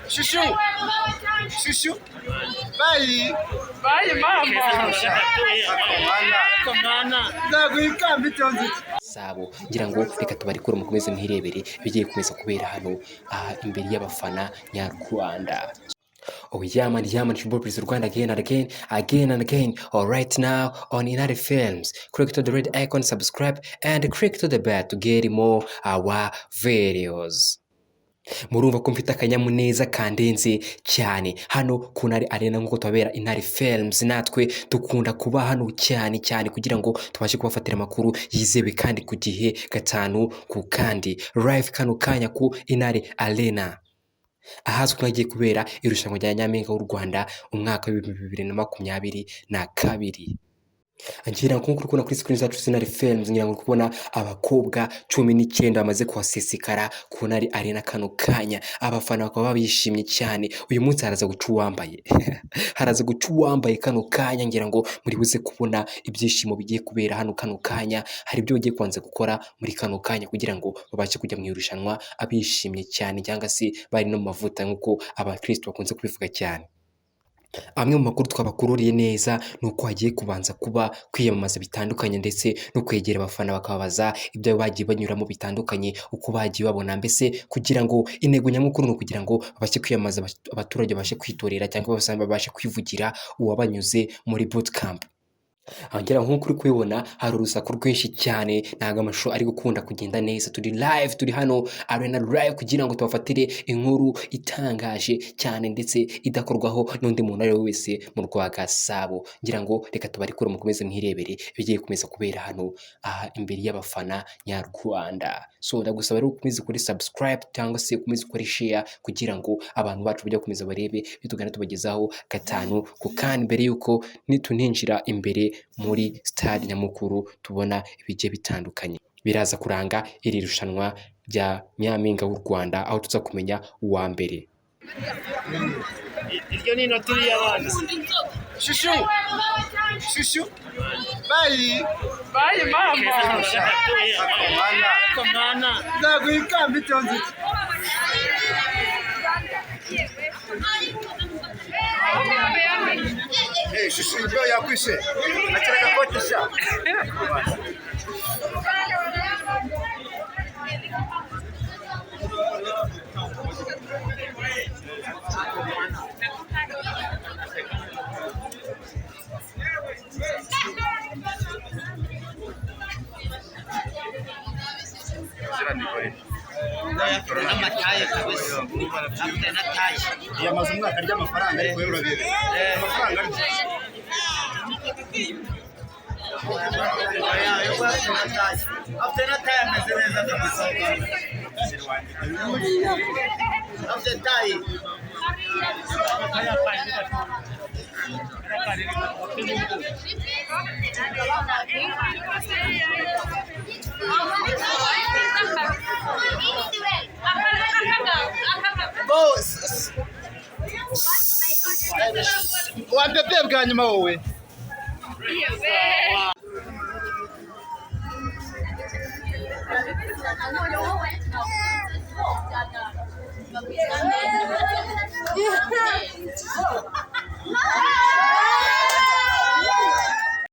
Shushu. Shushu. Bye. Bye, mama. Komana. Ndaguhika mbitonze. Sabo ngira ngo reka tubarikure mukomeze muhirebere bigiye kumeza kubera hano imbere y'abafana nyarwanda. Oh yeah man, it's your boy Rwanda again and again. All right now on Intare Films. Click to the red icon, subscribe and click to the bell to get more our videos. Murumva ko mfite akanyamuneza kandenze cyane hano ku Intare Arena nk'uko tubabera Intare Films, natwe dukunda kuba hano cyane kugira ngo tubashe kubafatira amakuru yizewe kandi ku gihe gatanu ku kandi live kano kanya ku Intare Arena ahazwi nk'agiye kubera irushanwa rya Nyampinga w'u Rwanda umwaka wa 2022. Ngira ngo nk'uko kubona kuri screen zacu Intare Films, ngira ngo kubona abakobwa 19 bamaze kuhasesekara ku Intare Arena kano kanya. Abafana bakaba babishimye cyane. Uyu munsi haraza guca uwambaye haraza guca uwambaye kano kanya, ngira ngo muri buze kubona ibyishimo bigiye kubera hano kano kanya. Hari ibyo bagiye kwanza gukora muri kano kanya kugira ngo babashe kujya mu irushanwa abishimye cyane, cyangwa se bari no mavuta nk'uko abakristo bakunze kubivuga cyane. Amwe mu makuru twabakururiye neza nuko hagiye kubanza kuba kwiyamamaza bitandukanye ndetse no kwegera abafana bakababaza ibyo bagiye banyuramo bitandukanye, uko bagiye babona, mbese kugira ngo intego nyamukuru no kugira ngo babashe kwiyamamaza abaturage bashe kwitorera cyangwa babashe kwivugira uwabanyuze muri bootcamp. Ngira nk'uko uri kubibona hari urusaku rwinshi cyane, ntago amashusho ari gukunda kugenda neza. Turi live, turi hano Arena live kugira ngo tubafatire inkuru itangaje cyane ndetse idakorwaho n'undi muntu ari wese mu Rwagasabo. Ngira ngo reka tubarikure mukomeze mwirebere bigiye kumeza kubera hano imbere y'abafana nyarwanda. So ndagusaba rero ukomeze kuri subscribe cyangwa se ukomeze kuri share kugira ngo abantu bacu bajye kumeza barebe bitugana tubagezaho gatanu ku kandi, mbere yuko nituninjira imbere muri stade nyamukuru tubona ibigiye bitandukanye biraza kuranga iri rushanwa rya Nyampinga w'u Rwanda, aho tuza kumenya uwa mbere. Iryo ni notiri y'abana. Shushu. Shushu. Bye. Bye, mama. Komana. Ndaguhika mbitonze. Shushu ibyo yakwishe akiraga kotisha. Yamaze umwaka arya amafaranga ariko we urabire amafaranga arya. After that time ameze neza kabisa. After time wabebe bwa nyuma wowe.